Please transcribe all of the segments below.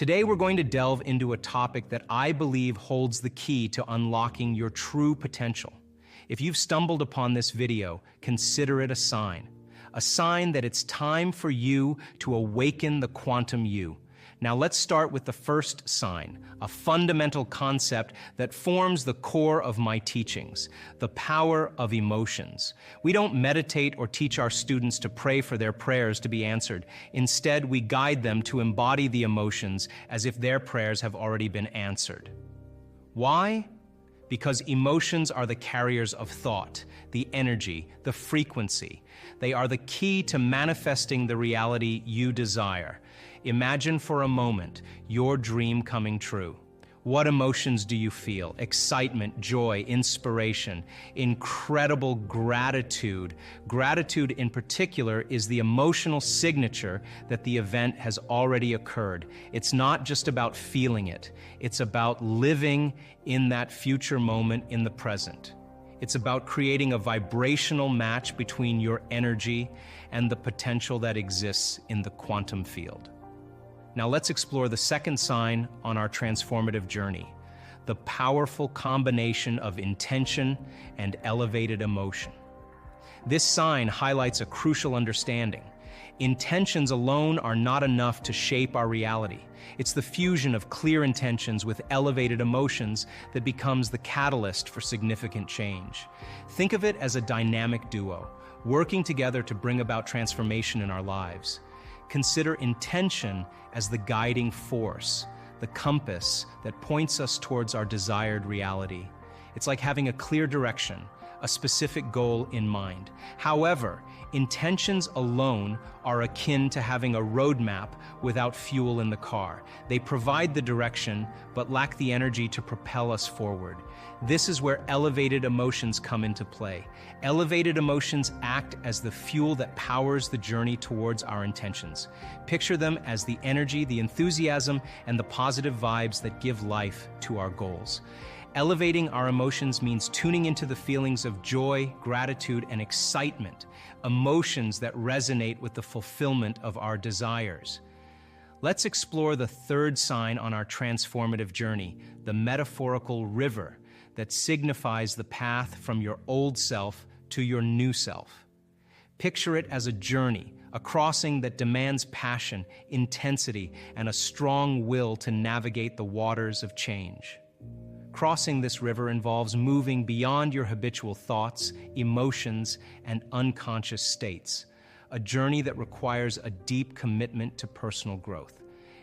Today, we're going to delve into a topic that I believe holds the key to unlocking your true potential. If you've stumbled upon this video, consider it a sign that it's time for you to awaken the quantum you. Now let's start with the first sign, a fundamental concept that forms the core of my teachings, the power of emotions. We don't meditate or teach our students to pray for their prayers to be answered. Instead, we guide them to embody the emotions as if their prayers have already been answered. Why? Because emotions are the carriers of thought, the energy, the frequency. They are the key to manifesting the reality you desire. Imagine for a moment your dream coming true. What emotions do you feel? Excitement, joy, inspiration, incredible gratitude. Gratitude in particular is the emotional signature that the event has already occurred. It's not just about feeling it. It's about living in that future moment in the present. It's about creating a vibrational match between your energy and the potential that exists in the quantum field. Now let's explore the second sign on our transformative journey, the powerful combination of intention and elevated emotion. This sign highlights a crucial understanding. Intentions alone are not enough to shape our reality. It's the fusion of clear intentions with elevated emotions that becomes the catalyst for significant change. Think of it as a dynamic duo, working together to bring about transformation in our lives. Consider intention as the guiding force, the compass that points us towards our desired reality. It's like having a clear direction, a specific goal in mind. However, intentions alone are akin to having a roadmap without fuel in the car. They provide the direction, but lack the energy to propel us forward. This is where elevated emotions come into play. Elevated emotions act as the fuel that powers the journey towards our intentions. Picture them as the energy, the enthusiasm, and the positive vibes that give life to our goals. Elevating our emotions means tuning into the feelings of joy, gratitude, and excitement, emotions that resonate with the fulfillment of our desires. Let's explore the third sign on our transformative journey, the metaphorical river that signifies the path from your old self to your new self. Picture it as a journey, a crossing that demands passion, intensity, and a strong will to navigate the waters of change. Crossing this river involves moving beyond your habitual thoughts, emotions, and unconscious states, a journey that requires a deep commitment to personal growth.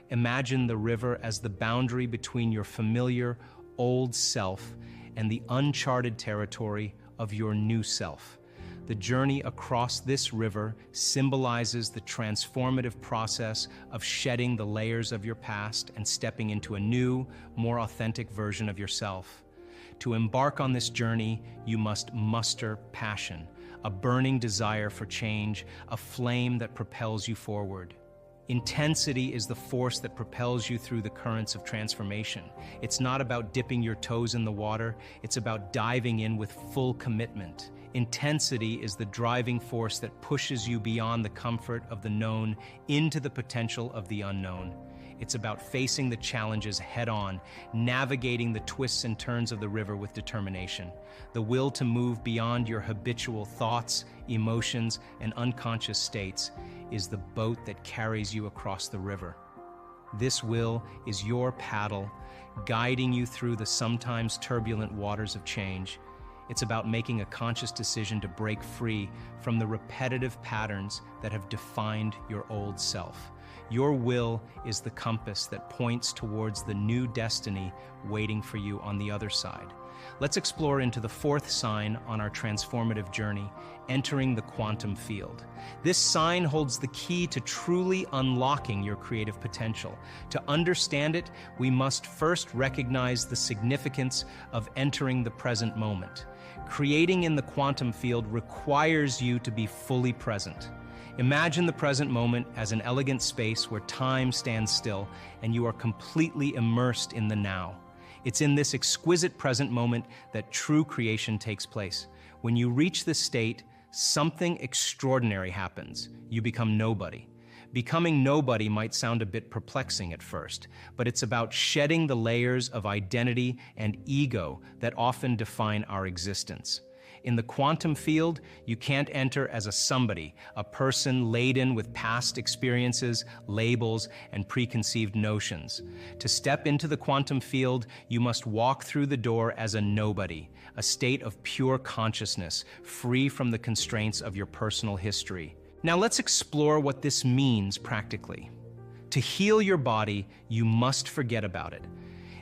Imagine the river as the boundary between your familiar, old self and the uncharted territory of your new self. The journey across this river symbolizes the transformative process of shedding the layers of your past and stepping into a new, more authentic version of yourself. To embark on this journey, you must muster passion, a burning desire for change, a flame that propels you forward. Intensity is the force that propels you through the currents of transformation. It's not about dipping your toes in the water, it's about diving in with full commitment. Intensity is the driving force that pushes you beyond the comfort of the known into the potential of the unknown. It's about facing the challenges head-on, navigating the twists and turns of the river with determination. The will to move beyond your habitual thoughts, emotions, and unconscious states is the boat that carries you across the river. This will is your paddle, guiding you through the sometimes turbulent waters of change. It's about making a conscious decision to break free from the repetitive patterns that have defined your old self. Your will is the compass that points towards the new destiny waiting for you on the other side. Let's explore into the fourth sign on our transformative journey, entering the quantum field. This sign holds the key to truly unlocking your creative potential. To understand it, we must first recognize the significance of entering the present moment. Creating in the quantum field requires you to be fully present. Imagine the present moment as an elegant space where time stands still and you are completely immersed in the now. It's in this exquisite present moment that true creation takes place. When you reach this state, something extraordinary happens. You become nobody. Becoming nobody might sound a bit perplexing at first, but it's about shedding the layers of identity and ego that often define our existence. In the quantum field, you can't enter as a somebody, a person laden with past experiences, labels, and preconceived notions. To step into the quantum field, you must walk through the door as a nobody, a state of pure consciousness, free from the constraints of your personal history. Now let's explore what this means practically. To heal your body, you must forget about it.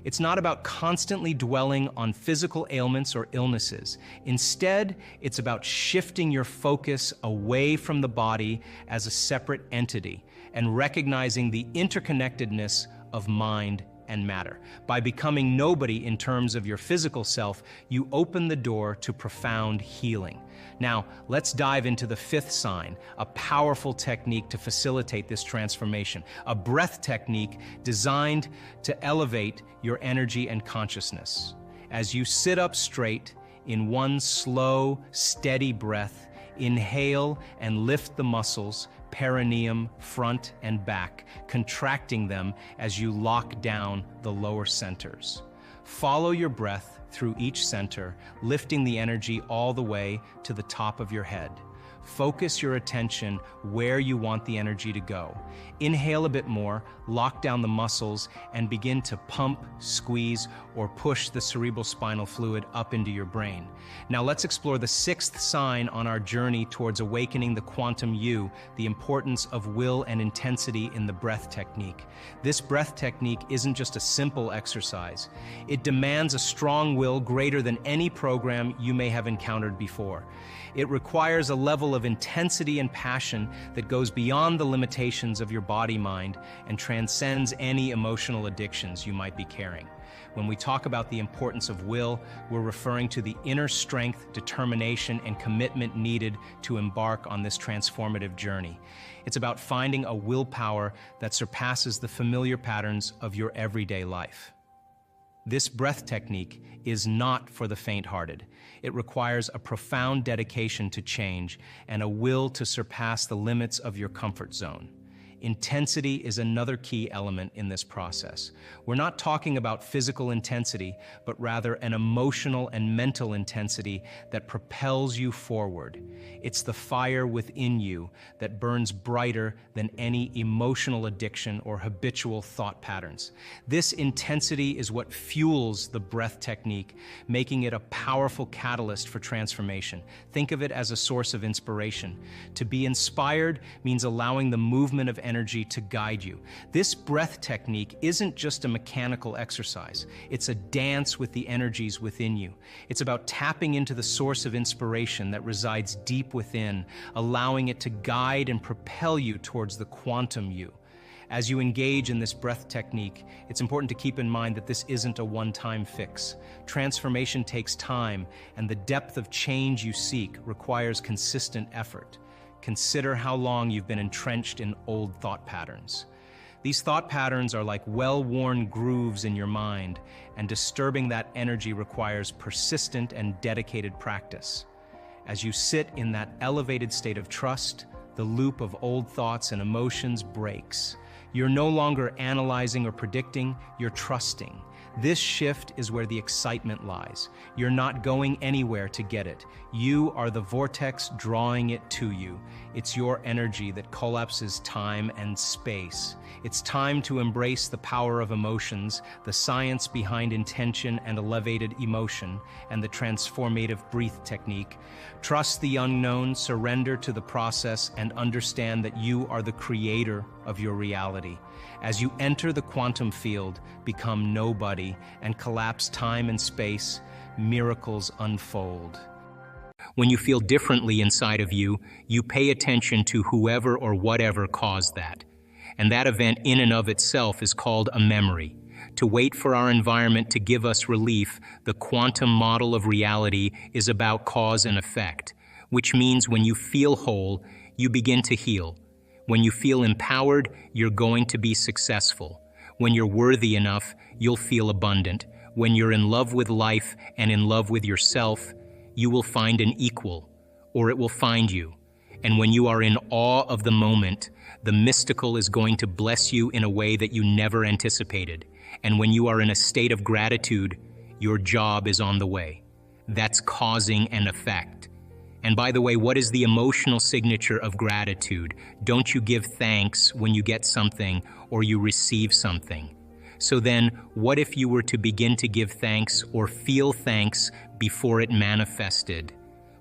It's not about constantly dwelling on physical ailments or illnesses. Instead, it's about shifting your focus away from the body as a separate entity and recognizing the interconnectedness of mind and matter. By becoming nobody in terms of your physical self, you open the door to profound healing. Now, let's dive into the fifth sign, a powerful technique to facilitate this transformation, a breath technique designed to elevate your energy and consciousness. As you sit up straight in one slow, steady breath, inhale and lift the muscles, perineum, front and back, contracting them as you lock down the lower centers. Follow your breath through each center, lifting the energy all the way to the top of your head. Focus your attention where you want the energy to go. Inhale a bit more, lock down the muscles, and begin to pump, squeeze, or push the cerebrospinal fluid up into your brain. Now let's explore the sixth sign on our journey towards awakening the quantum you, the importance of will and intensity in the breath technique. This breath technique isn't just a simple exercise. It demands a strong will greater than any program you may have encountered before. It requires a level of intensity and passion that goes beyond the limitations of your body-mind and transcends any emotional addictions you might be carrying. When we talk about the importance of will, we're referring to the inner strength, determination, and commitment needed to embark on this transformative journey. It's about finding a willpower that surpasses the familiar patterns of your everyday life. This breath technique is not for the faint-hearted. It requires a profound dedication to change and a will to surpass the limits of your comfort zone. Intensity is another key element in this process. We're not talking about physical intensity, but rather an emotional and mental intensity that propels you forward. It's the fire within you that burns brighter than any emotional addiction or habitual thought patterns. This intensity is what fuels the breath technique, making it a powerful catalyst for transformation. Think of it as a source of inspiration. To be inspired means allowing the movement of energy to guide you. This breath technique isn't just a mechanical exercise. It's a dance with the energies within you. It's about tapping into the source of inspiration that resides deep within, allowing it to guide and propel you towards the quantum you. As you engage in this breath technique, it's important to keep in mind that this isn't a one-time fix. Transformation takes time, and the depth of change you seek requires consistent effort. Consider how long you've been entrenched in old thought patterns. These thought patterns are like well-worn grooves in your mind, and disturbing that energy requires persistent and dedicated practice. As you sit in that elevated state of trust, the loop of old thoughts and emotions breaks. You're no longer analyzing or predicting, you're trusting. This shift is where the excitement lies. You're not going anywhere to get it. You are the vortex drawing it to you. It's your energy that collapses time and space. It's time to embrace the power of emotions, the science behind intention and elevated emotion, and the transformative breath technique. Trust the unknown, surrender to the process, and understand that you are the creator of your reality. As you enter the quantum field, become nobody, and collapse time and space, miracles unfold. When you feel differently inside of you, you pay attention to whoever or whatever caused that. And that event in and of itself is called a memory. To wait for our environment to give us relief, the quantum model of reality is about cause and effect, which means when you feel whole, you begin to heal. When you feel empowered, you're going to be successful. When you're worthy enough, you'll feel abundant. When you're in love with life and in love with yourself, you will find an equal, or it will find you. And when you are in awe of the moment, the mystical is going to bless you in a way that you never anticipated. And when you are in a state of gratitude, your job is on the way. That's causing an effect. And by the way, what is the emotional signature of gratitude? Don't you give thanks when you get something or you receive something? So then, what if you were to begin to give thanks or feel thanks before it manifested?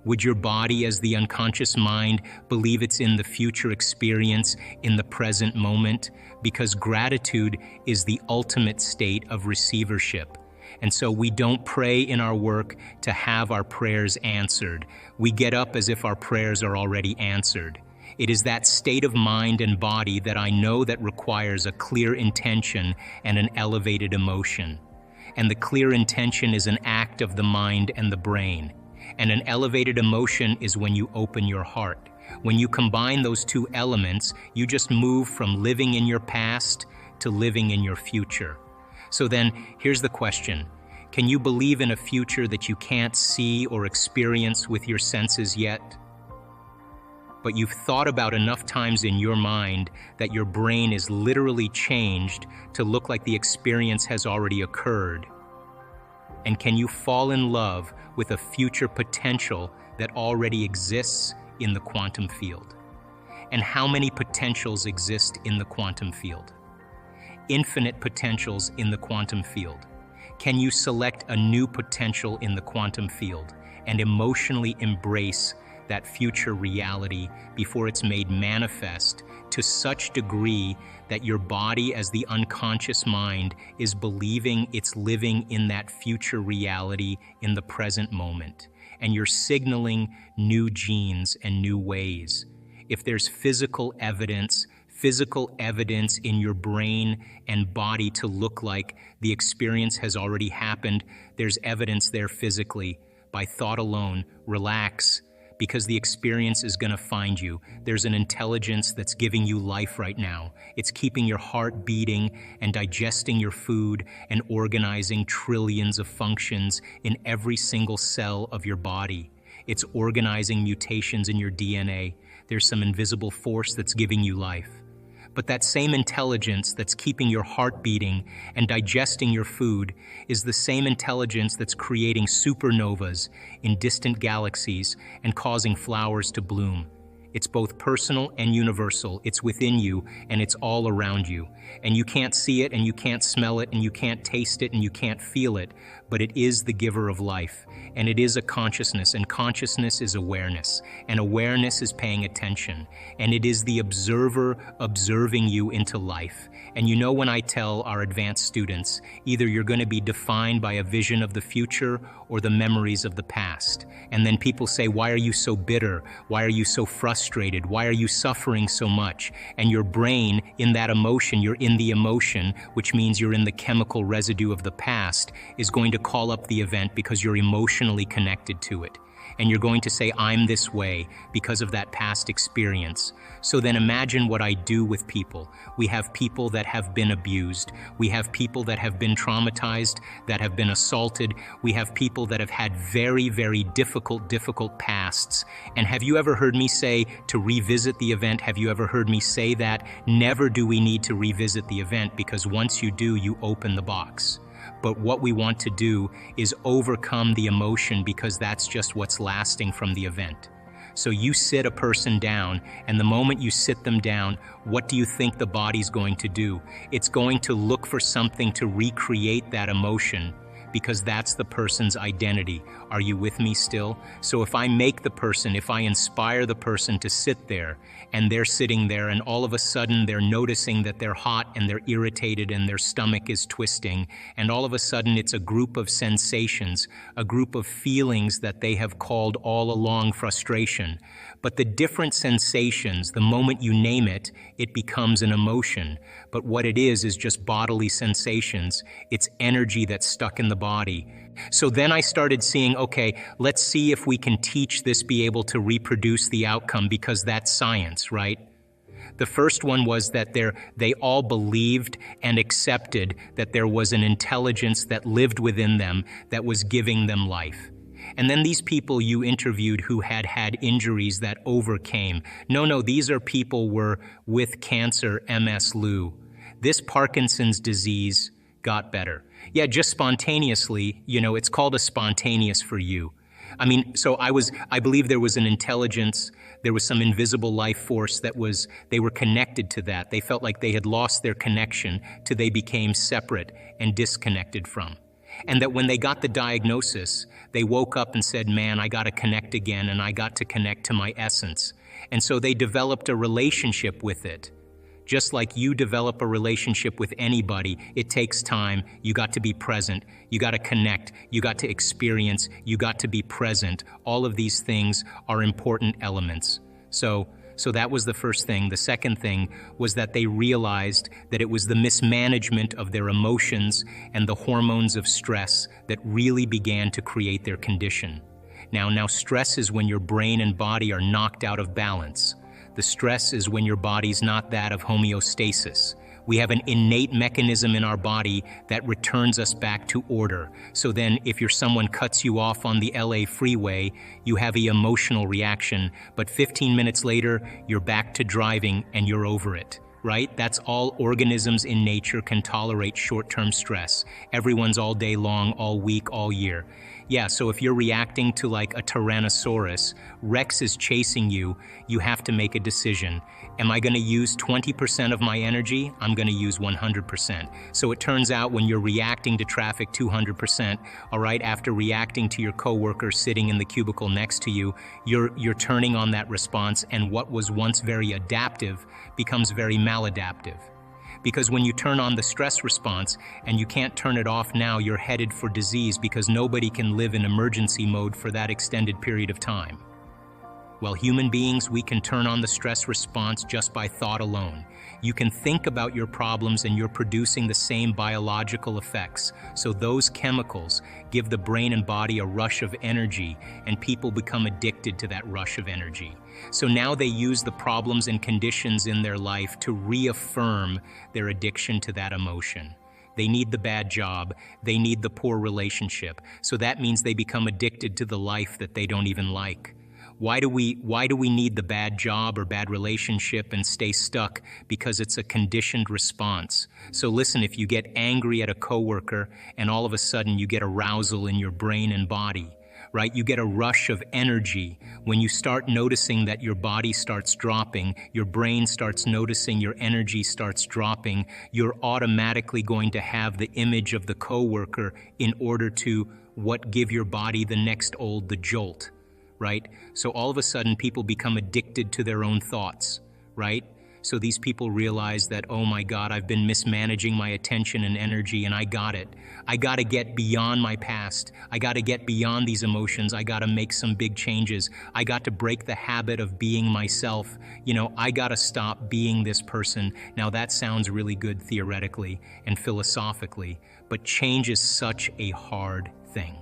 Would your body, as the unconscious mind, believe it's in the future experience, in the present moment? Because gratitude is the ultimate state of receivership. And so we don't pray in our work to have our prayers answered. We get up as if our prayers are already answered. It is that state of mind and body that I know that requires a clear intention and an elevated emotion. And the clear intention is an act of the mind and the brain. And an elevated emotion is when you open your heart. When you combine those two elements, you just move from living in your past to living in your future. So then, here's the question. Can you believe in a future that you can't see or experience with your senses yet? But you've thought about enough times in your mind that your brain is literally changed to look like the experience has already occurred. And can you fall in love with a future potential that already exists in the quantum field? And how many potentials exist in the quantum field? Infinite potentials in the quantum field. Can you select a new potential in the quantum field and emotionally embrace that future reality before it's made manifest to such degree that your body, as the unconscious mind, is believing it's living in that future reality in the present moment, and you're signaling new genes and new ways? If there's physical evidence in your brain and body to look like the experience has already happened, there's evidence there physically. By thought alone, relax, because the experience is going to find you. There's an intelligence that's giving you life right now. It's keeping your heart beating and digesting your food and organizing trillions of functions in every single cell of your body. It's organizing mutations in your DNA. There's some invisible force that's giving you life. But that same intelligence that's keeping your heart beating and digesting your food is the same intelligence that's creating supernovas in distant galaxies and causing flowers to bloom. It's both personal and universal. It's within you and it's all around you. And you can't see it and you can't smell it and you can't taste it and you can't feel it, but it is the giver of life. And it is a consciousness, and consciousness is awareness. And awareness is paying attention. And it is the observer observing you into life. And you know, when I tell our advanced students, either you're going to be defined by a vision of the future or the memories of the past. And then people say, why are you so bitter? Why are you so frustrated? Why are you suffering so much? And your brain, in that emotion, you're in the emotion, which means you're in the chemical residue of the past, is going to call up the event because you're emotionally connected to it. And you're going to say, I'm this way because of that past experience. So then imagine what I do with people. We have people that have been abused. We have people that have been traumatized, that have been assaulted. We have people that have had very, very difficult pasts. And have you ever heard me say to revisit the event? Have you ever heard me say that? Never do we need to revisit the event, because once you do, you open the box. But what we want to do is overcome the emotion, because that's just what's lasting from the event. So you sit a person down, and the moment you sit them down, what do you think the body's going to do? It's going to look for something to recreate that emotion, because that's the person's identity. Are you with me still? So if I inspire the person to sit there, and they're sitting there, and all of a sudden they're noticing that they're hot and they're irritated and their stomach is twisting, and all of a sudden it's a group of sensations, a group of feelings that they have called all along frustration. But the different sensations, the moment you name it, it becomes an emotion. But what it is just bodily sensations. It's energy that's stuck in the body. So then I started seeing, okay, let's see if we can teach this, be able to reproduce the outcome, because that's science, right? The first one was that they all believed and accepted that there was an intelligence that lived within them that was giving them life. And then these people you interviewed who had had injuries that overcame. No, these are people were with cancer, MS, Lou. This Parkinson's disease got better. Yeah, just spontaneously, it's called a spontaneous for you. I mean, so I believe there was an intelligence, there was some invisible life force they were connected to that. They felt like they had lost their connection till they became separate and disconnected from. And that when they got the diagnosis, they woke up and said, man, I got to connect again, and I got to connect to my essence. And so they developed a relationship with it. Just like you develop a relationship with anybody, it takes time. You got to be present. You got to connect. You got to experience. You got to be present. All of these things are important elements. So that was the first thing. The second thing was that they realized that it was the mismanagement of their emotions and the hormones of stress that really began to create their condition. Now stress is when your brain and body are knocked out of balance. The stress is when your body's not that of homeostasis. We have an innate mechanism in our body that returns us back to order. So then if someone cuts you off on the LA freeway, you have an emotional reaction, but 15 minutes later, you're back to driving and you're over it, right? That's all organisms in nature can tolerate short-term stress. Everyone's all day long, all week, all year. Yeah, so if you're reacting to like a Tyrannosaurus, Rex is chasing you, you have to make a decision. Am I going to use 20% of my energy? I'm going to use 100%. So it turns out when you're reacting to traffic 200%, all right, after reacting to your coworker sitting in the cubicle next to you, you're turning on that response, and what was once very adaptive becomes very maladaptive. Because when you turn on the stress response and you can't turn it off now, you're headed for disease because nobody can live in emergency mode for that extended period of time. Well, human beings, we can turn on the stress response just by thought alone. You can think about your problems and you're producing the same biological effects. So those chemicals give the brain and body a rush of energy, and people become addicted to that rush of energy. So now they use the problems and conditions in their life to reaffirm their addiction to that emotion. They need the bad job, they need the poor relationship. So that means they become addicted to the life that they don't even like. Why do we need the bad job or bad relationship and stay stuck? Because it's a conditioned response. So listen, if you get angry at a coworker and all of a sudden you get arousal in your brain and body, right? You get a rush of energy. When you start noticing that your body starts dropping, your brain starts noticing your energy starts dropping, you're automatically going to have the image of the coworker in order to give your body the jolt. Right? So all of a sudden people become addicted to their own thoughts, right? So these people realize that, oh my God, I've been mismanaging my attention and energy, and I got it. I got to get beyond my past. I got to get beyond these emotions. I got to make some big changes. I got to break the habit of being myself. I got to stop being this person. Now that sounds really good theoretically and philosophically, but change is such a hard thing.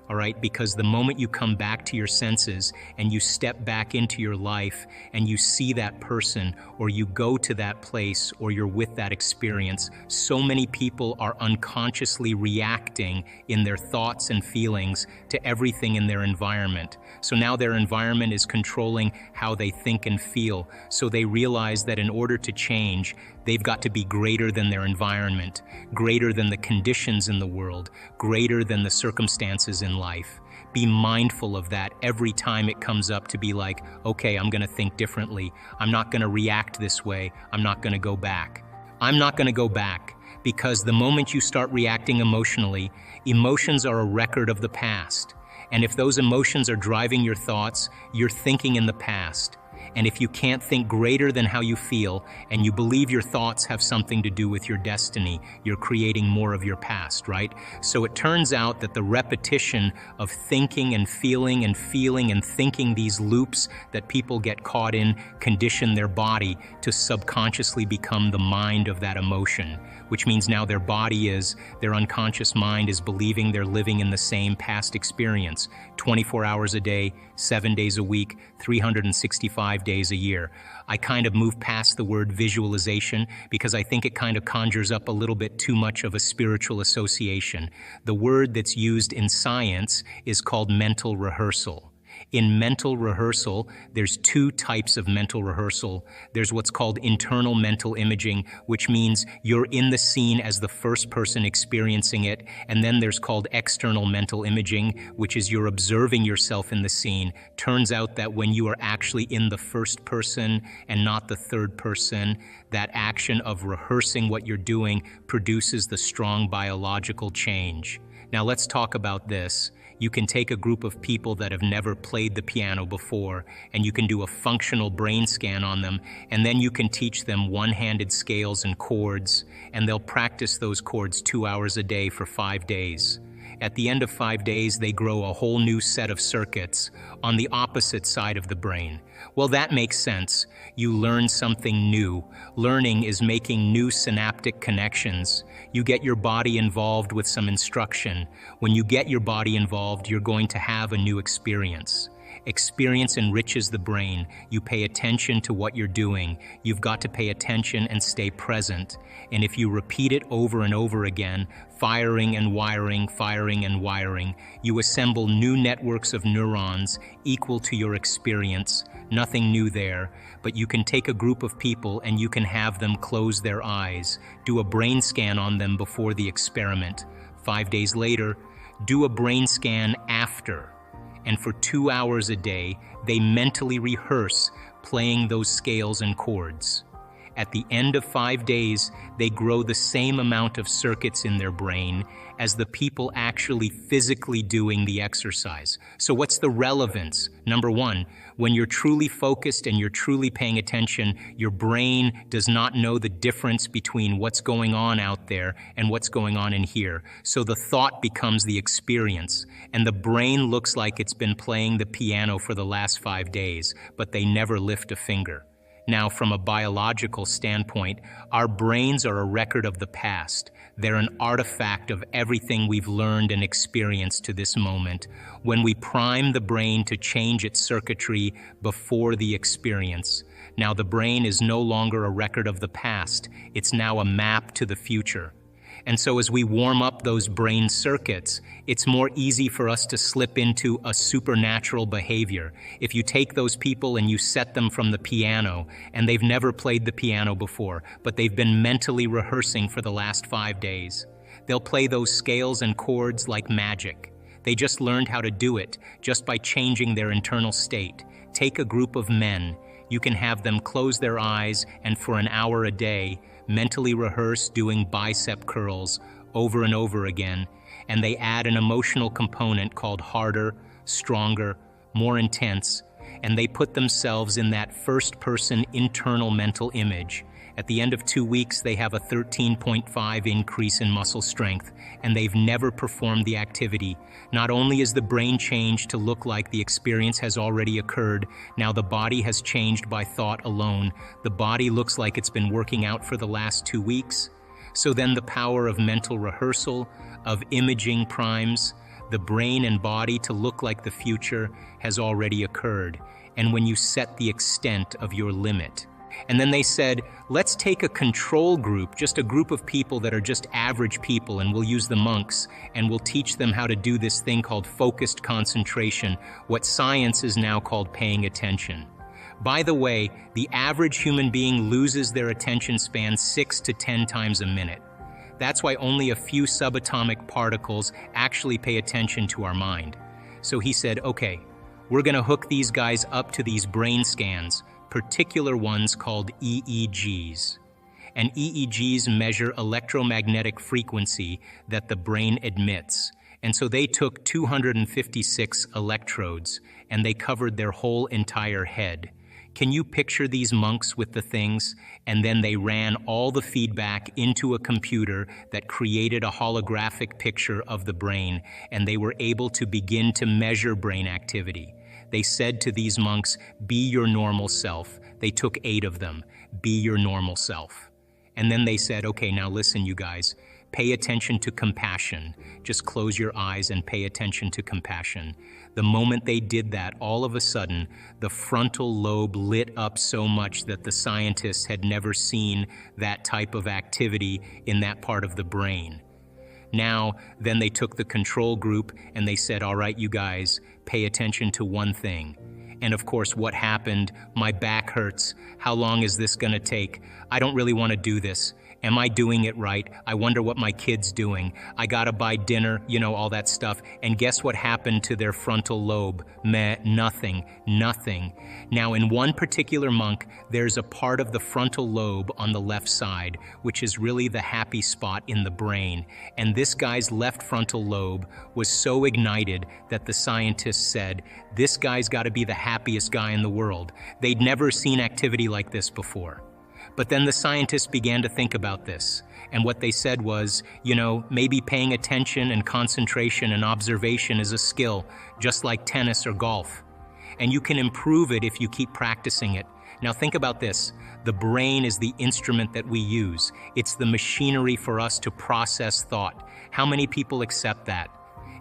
All right, because the moment you come back to your senses and you step back into your life and you see that person or you go to that place or you're with that experience, so many people are unconsciously reacting in their thoughts and feelings to everything in their environment. So now their environment is controlling how they think and feel. So they realize that in order to change, they've got to be greater than their environment, greater than the conditions in the world, greater than the circumstances in life. Be mindful of that every time it comes up, to be like, okay, I'm going to think differently. I'm not going to react this way. I'm not going to go back. I'm not going to go back, because the moment you start reacting emotionally, emotions are a record of the past. And if those emotions are driving your thoughts, you're thinking in the past. And if you can't think greater than how you feel, and you believe your thoughts have something to do with your destiny, you're creating more of your past, right? So it turns out that the repetition of thinking and feeling and thinking, these loops that people get caught in, condition their body to subconsciously become the mind of that emotion, which means now their unconscious mind is believing they're living in the same past experience, 24 hours a day, 7 days a week, 365 days a year. I kind of move past the word visualization because I think it kind of conjures up a little bit too much of a spiritual association. The word that's used in science is called mental rehearsal. In mental rehearsal, there's two types of mental rehearsal. There's what's called internal mental imaging, which means you're in the scene as the first person experiencing it. And then there's called external mental imaging, which is you're observing yourself in the scene. Turns out that when you are actually in the first person and not the third person, that action of rehearsing what you're doing produces the strong biological change. Now let's talk about this. You can take a group of people that have never played the piano before, and you can do a functional brain scan on them, and then you can teach them one-handed scales and chords, and they'll practice those chords 2 hours a day for 5 days. At the end of 5 days, they grow a whole new set of circuits on the opposite side of the brain. Well, that makes sense. You learn something new. Learning is making new synaptic connections. You get your body involved with some instruction. When you get your body involved, you're going to have a new experience. Experience enriches the brain. You pay attention to what you're doing. You've got to pay attention and stay present. And if you repeat it over and over again, firing and wiring, you assemble new networks of neurons equal to your experience. Nothing new there, but you can take a group of people and you can have them close their eyes. Do a brain scan on them before the experiment. 5 days later, do a brain scan after. And for 2 hours a day, they mentally rehearse playing those scales and chords. At the end of 5 days, they grow the same amount of circuits in their brain as the people actually physically doing the exercise. So what's the relevance? Number one, when you're truly focused and you're truly paying attention, your brain does not know the difference between what's going on out there and what's going on in here. So the thought becomes the experience, and the brain looks like it's been playing the piano for the last 5 days, but they never lift a finger. Now, from a biological standpoint, our brains are a record of the past. They're an artifact of everything we've learned and experienced to this moment. When we prime the brain to change its circuitry before the experience, now the brain is no longer a record of the past. It's now a map to the future. And so as we warm up those brain circuits, it's more easy for us to slip into a supernatural behavior. If you take those people and you set them from the piano, and they've never played the piano before, but they've been mentally rehearsing for the last 5 days, they'll play those scales and chords like magic. They just learned how to do it just by changing their internal state. Take a group of men. You can have them close their eyes and for an hour a day, mentally rehearse doing bicep curls over and over again, and they add an emotional component called harder, stronger, more intense, and they put themselves in that first-person internal mental image. At the end of 2 weeks, they have a 13.5 increase in muscle strength, and they've never performed the activity. Not only is the brain changed to look like the experience has already occurred, now the body has changed by thought alone. The body looks like it's been working out for the last 2 weeks. So then the power of mental rehearsal, of imaging primes, the brain and body to look like the future has already occurred. And when you set the extent of your limit, and then they said, let's take a control group, just a group of people that are just average people, and we'll use the monks, and we'll teach them how to do this thing called focused concentration, what science is now called paying attention. By the way, the average human being loses their attention span 6 to 10 times a minute. That's why only a few subatomic particles actually pay attention to our mind. So he said, okay, we're going to hook these guys up to these brain scans, particular ones called EEGs. And EEGs measure electromagnetic frequency that the brain emits. And so they took 256 electrodes and they covered their whole entire head. Can you picture these monks with the things? And then they ran all the feedback into a computer that created a holographic picture of the brain, and they were able to begin to measure brain activity. They said to these monks, be your normal self. They took 8 of them. Be your normal self. And then they said, okay, now listen, you guys. Pay attention to compassion. Just close your eyes and pay attention to compassion. The moment they did that, all of a sudden, the frontal lobe lit up so much that the scientists had never seen that type of activity in that part of the brain. Now, then they took the control group and they said, all right, you guys, pay attention to one thing. And of course, what happened? My back hurts. How long is this gonna take? I don't really want to do this. Am I doing it right? I wonder what my kid's doing. I gotta buy dinner, all that stuff. And guess what happened to their frontal lobe? Meh, nothing. Now, in one particular monk, there's a part of the frontal lobe on the left side, which is really the happy spot in the brain. And this guy's left frontal lobe was so ignited that the scientists said, this guy's gotta be the happiest guy in the world. They'd never seen activity like this before. But then the scientists began to think about this, and what they said was, maybe paying attention and concentration and observation is a skill, just like tennis or golf. And you can improve it if you keep practicing it. Now think about this. The brain is the instrument that we use. It's the machinery for us to process thought. How many people accept that?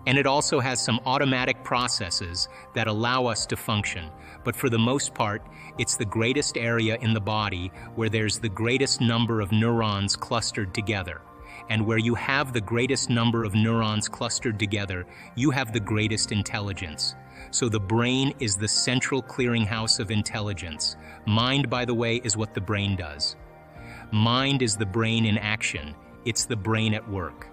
And it also has some automatic processes that allow us to function. But for the most part, it's the greatest area in the body where there's the greatest number of neurons clustered together. And where you have the greatest number of neurons clustered together, you have the greatest intelligence. So the brain is the central clearinghouse of intelligence. Mind, by the way, is what the brain does. Mind is the brain in action. It's the brain at work.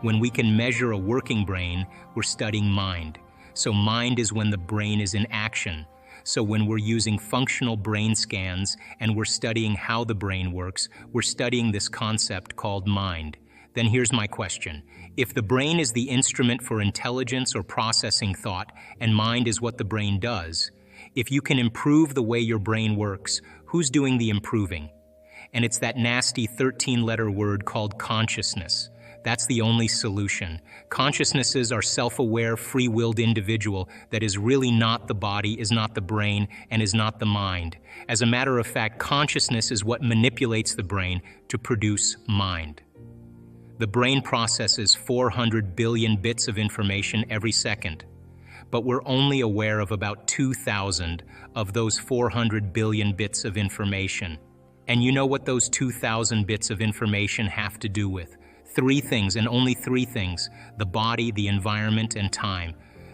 When we can measure a working brain, we're studying mind. So mind is when the brain is in action. So when we're using functional brain scans and we're studying how the brain works, we're studying this concept called mind. Then here's my question. If the brain is the instrument for intelligence or processing thought, and mind is what the brain does, if you can improve the way your brain works, who's doing the improving? And it's that nasty 13-letter word called consciousness. That's the only solution. Consciousnesses are self-aware, free-willed individual that is really not the body, is not the brain, and is not the mind. As a matter of fact, consciousness is what manipulates the brain to produce mind. The brain processes 400 billion bits of information every second, but we're only aware of about 2,000 of those 400 billion bits of information. And you know what those 2,000 bits of information have to do with? 3 things, and only 3 things: the body, the environment, and time.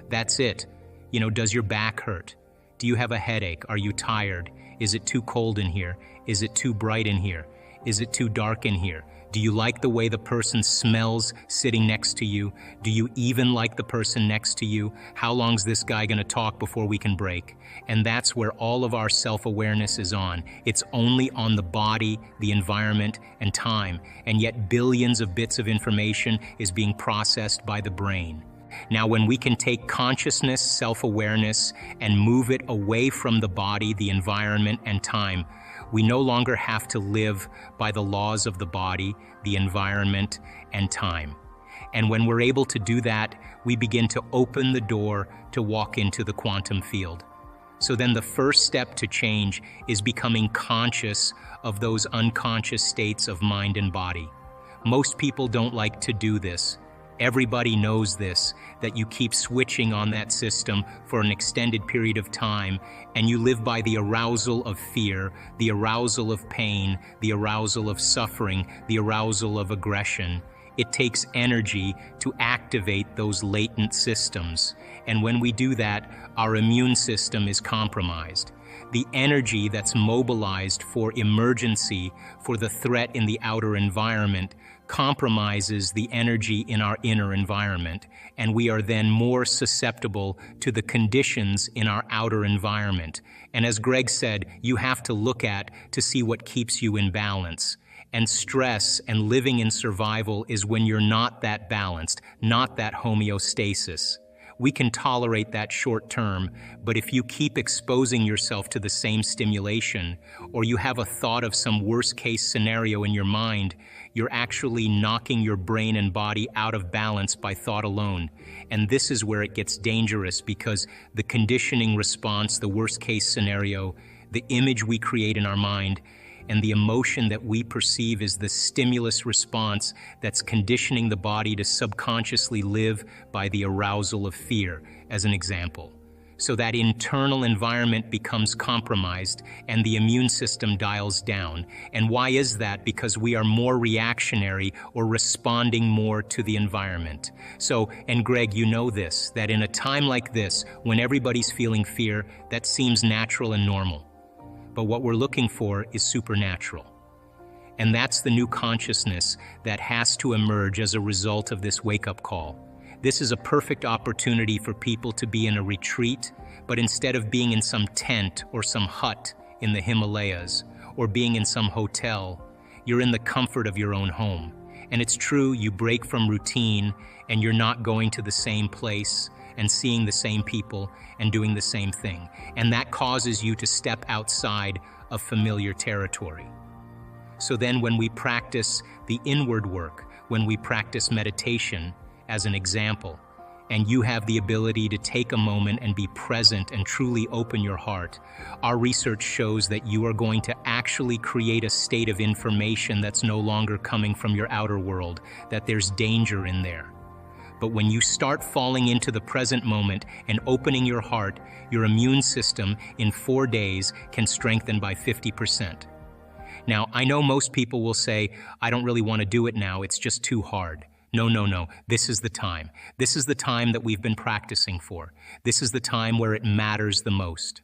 That's it. Does your back hurt? Do you have a headache? Are you tired? Is it too cold in here? Is it too bright in here? Is it too dark in here? Do you like the way the person smells sitting next to you? Do you even like the person next to you? How long's this guy gonna talk before we can break? And that's where all of our self-awareness is on. It's only on the body, the environment, and time. And yet billions of bits of information is being processed by the brain. Now, when we can take consciousness, self-awareness, and move it away from the body, the environment, and time, we no longer have to live by the laws of the body, the environment, and time. And when we're able to do that, we begin to open the door to walk into the quantum field. So then the first step to change is becoming conscious of those unconscious states of mind and body. Most people don't like to do this. Everybody knows this, that you keep switching on that system for an extended period of time, and you live by the arousal of fear, the arousal of pain, the arousal of suffering, the arousal of aggression. It takes energy to activate those latent systems, and when we do that, our immune system is compromised. The energy that's mobilized for emergency, for the threat in the outer environment, compromises the energy in our inner environment, and we are then more susceptible to the conditions in our outer environment. And as Greg said, you have to look at to see what keeps you in balance. And stress and living in survival is when you're not that balanced, not that homeostasis. We can tolerate that short term, but if you keep exposing yourself to the same stimulation, or you have a thought of some worst-case scenario in your mind, you're actually knocking your brain and body out of balance by thought alone. And this is where it gets dangerous, because the conditioning response, the worst-case scenario, the image we create in our mind, and the emotion that we perceive is the stimulus response that's conditioning the body to subconsciously live by the arousal of fear, as an example. So that internal environment becomes compromised and the immune system dials down. And why is that? Because we are more reactionary or responding more to the environment. So, and Greg, you know this, that in a time like this, when everybody's feeling fear, that seems natural and normal. But what we're looking for is supernatural. And that's the new consciousness that has to emerge as a result of this wake-up call. This is a perfect opportunity for people to be in a retreat, but instead of being in some tent or some hut in the Himalayas, or being in some hotel, you're in the comfort of your own home. And it's true, you break from routine and you're not going to the same place and seeing the same people and doing the same thing. And that causes you to step outside of familiar territory. So then when we practice the inward work, when we practice meditation, as an example, and you have the ability to take a moment and be present and truly open your heart, our research shows that you are going to actually create a state of information that's no longer coming from your outer world, that there's danger in there. But when you start falling into the present moment and opening your heart, your immune system in 4 days can strengthen by 50%. Now, I know most people will say, I don't really want to do it now, it's just too hard. No. This is the time. This is the time that we've been practicing for. This is the time where it matters the most.